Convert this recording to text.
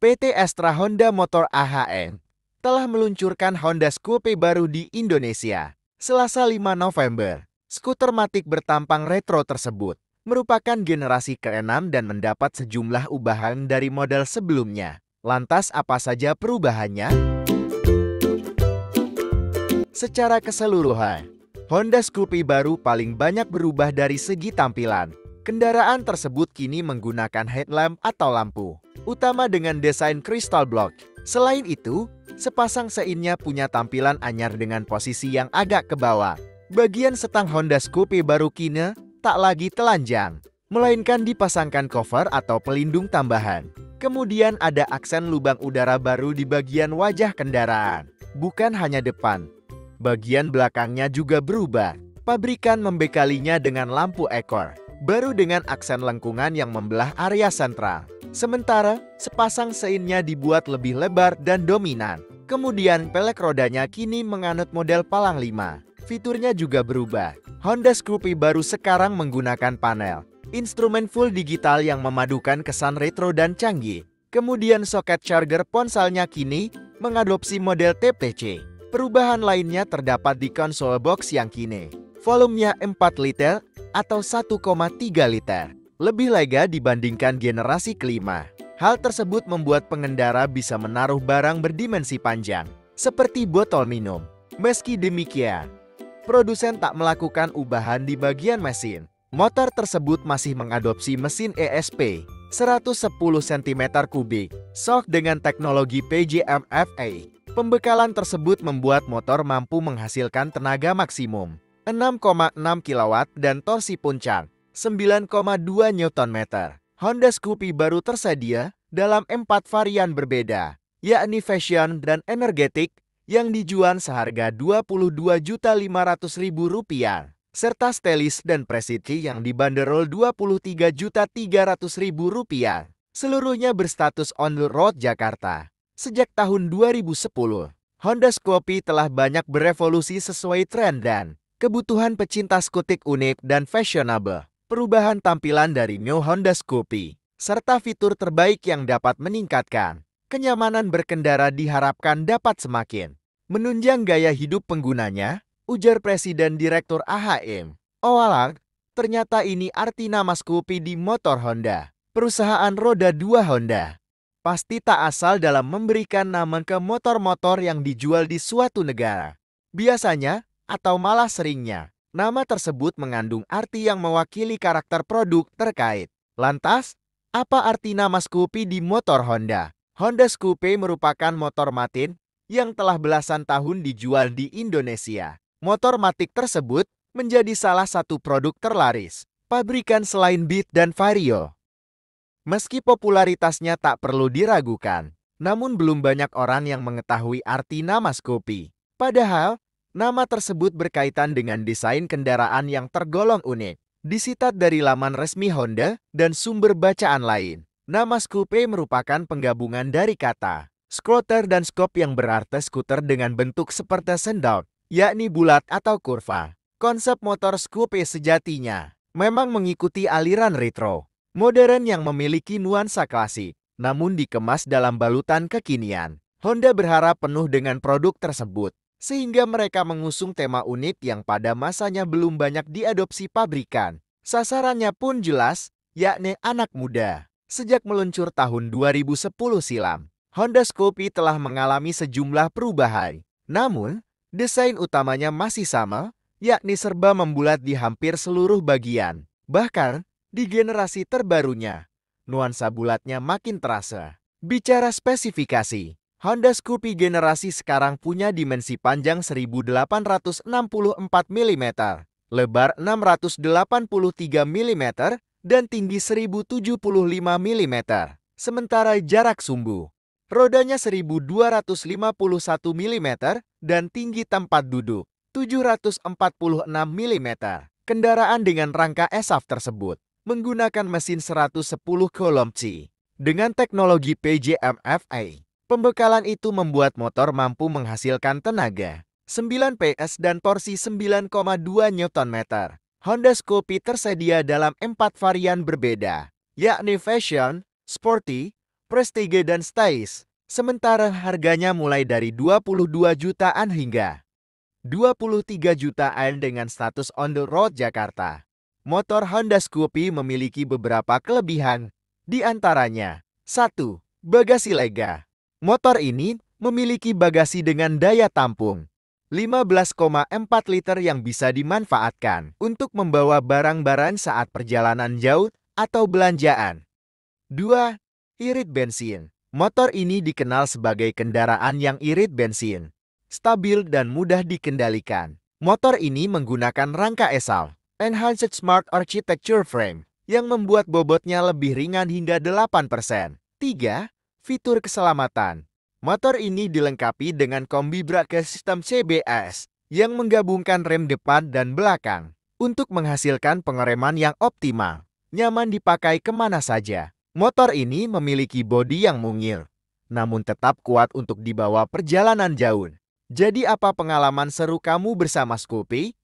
PT Astra Honda Motor AHM telah meluncurkan Honda Scoopy baru di Indonesia. Selasa 5 November, skuter matic bertampang retro tersebut merupakan generasi ke-6 dan mendapat sejumlah ubahan dari model sebelumnya. Lantas apa saja perubahannya? Secara keseluruhan, Honda Scoopy baru paling banyak berubah dari segi tampilan. Kendaraan tersebut kini menggunakan headlamp atau lampu utama dengan desain crystal block. Selain itu, sepasang seinnya punya tampilan anyar dengan posisi yang agak ke bawah. Bagian setang Honda Scoopy baru kini tak lagi telanjang, melainkan dipasangkan cover atau pelindung tambahan. Kemudian ada aksen lubang udara baru di bagian wajah kendaraan. Bukan hanya depan, bagian belakangnya juga berubah. Pabrikan membekalinya dengan lampu ekor baru dengan aksen lengkungan yang membelah area sentral. Sementara, sepasang seinnya dibuat lebih lebar dan dominan. Kemudian pelek rodanya kini menganut model palang 5. Fiturnya juga berubah. Honda Scoopy baru sekarang menggunakan panel instrumen full digital yang memadukan kesan retro dan canggih. Kemudian soket charger ponselnya kini mengadopsi model TPC. Perubahan lainnya terdapat di konsol box yang kini volumenya 4 liter atau 1,3 liter. Lebih lega dibandingkan generasi kelima. Hal tersebut membuat pengendara bisa menaruh barang berdimensi panjang, seperti botol minum. Meski demikian, produsen tak melakukan ubahan di bagian mesin. Motor tersebut masih mengadopsi mesin ESP 110 cm3 shock dengan teknologi PJM-FA. Pembekalan tersebut membuat motor mampu menghasilkan tenaga maksimum 6,6 kW dan torsi puncak 9,2 Nm. Honda Scoopy baru tersedia dalam 4 varian berbeda, yakni Fashion dan Energetic yang dijual seharga Rp22.500.000, serta Stylish dan Prestige yang dibanderol Rp23.300.000. Seluruhnya berstatus on the road Jakarta. Sejak tahun 2010, Honda Scoopy telah banyak berevolusi sesuai tren dan kebutuhan pecinta skutik unik dan fashionable. Perubahan tampilan dari New Honda Scoopy, serta fitur terbaik yang dapat meningkatkan kenyamanan berkendara diharapkan dapat semakin menunjang gaya hidup penggunanya, ujar Presiden Direktur AHM. Owalah, ternyata ini arti nama Scoopy di motor Honda. Perusahaan roda 2 Honda pasti tak asal dalam memberikan nama ke motor-motor yang dijual di suatu negara. Biasanya, atau malah seringnya, nama tersebut mengandung arti yang mewakili karakter produk terkait. Lantas, apa arti nama Scoopy di motor Honda? Honda Scoopy merupakan motor matic yang telah belasan tahun dijual di Indonesia. Motor matic tersebut menjadi salah satu produk terlaris pabrikan selain Beat dan Vario. Meski popularitasnya tak perlu diragukan, namun belum banyak orang yang mengetahui arti nama Scoopy. Padahal, nama tersebut berkaitan dengan desain kendaraan yang tergolong unik. Disitat dari laman resmi Honda dan sumber bacaan lain. Nama Scoopy merupakan penggabungan dari kata scooter dan scoop yang berarti skuter dengan bentuk seperti sendok, yakni bulat atau kurva. Konsep motor Scoopy sejatinya memang mengikuti aliran retro modern yang memiliki nuansa klasik, namun dikemas dalam balutan kekinian. Honda berharap penuh dengan produk tersebut, sehingga mereka mengusung tema unik yang pada masanya belum banyak diadopsi pabrikan. Sasarannya pun jelas, yakni anak muda. Sejak meluncur tahun 2010 silam, Honda Scoopy telah mengalami sejumlah perubahan. Namun, desain utamanya masih sama, yakni serba membulat di hampir seluruh bagian. Bahkan, di generasi terbarunya, nuansa bulatnya makin terasa. Bicara spesifikasi, Honda Scoopy generasi sekarang punya dimensi panjang 1864 mm, lebar 683 mm, dan tinggi 1075 mm. Sementara jarak sumbu, rodanya 1251 mm dan tinggi tempat duduk 746 mm. Kendaraan dengan rangka ESAV tersebut menggunakan mesin 110 kolomci dengan teknologi PJM-FA. Pembekalan itu membuat motor mampu menghasilkan tenaga 9 PS dan torsi 9,2 Nm. Honda Scoopy tersedia dalam 4 varian berbeda, yakni Fashion, Sporty, Prestige dan Stylish. Sementara harganya mulai dari 22 jutaan hingga 23 jutaan dengan status on the road Jakarta. Motor Honda Scoopy memiliki beberapa kelebihan, di antaranya 1. Bagasi lega. Motor ini memiliki bagasi dengan daya tampung 15,4 liter yang bisa dimanfaatkan untuk membawa barang-barang saat perjalanan jauh atau belanjaan. 2. Irit bensin. Motor ini dikenal sebagai kendaraan yang irit bensin, stabil dan mudah dikendalikan. Motor ini menggunakan rangka ESAL, Enhanced Smart Architecture Frame, yang membuat bobotnya lebih ringan hingga 8%. 3. Fitur keselamatan. Motor ini dilengkapi dengan kombi brake sistem CBS yang menggabungkan rem depan dan belakang untuk menghasilkan pengereman yang optimal, nyaman dipakai kemana saja. Motor ini memiliki bodi yang mungil, namun tetap kuat untuk dibawa perjalanan jauh. Jadi apa pengalaman seru kamu bersama Scoopy?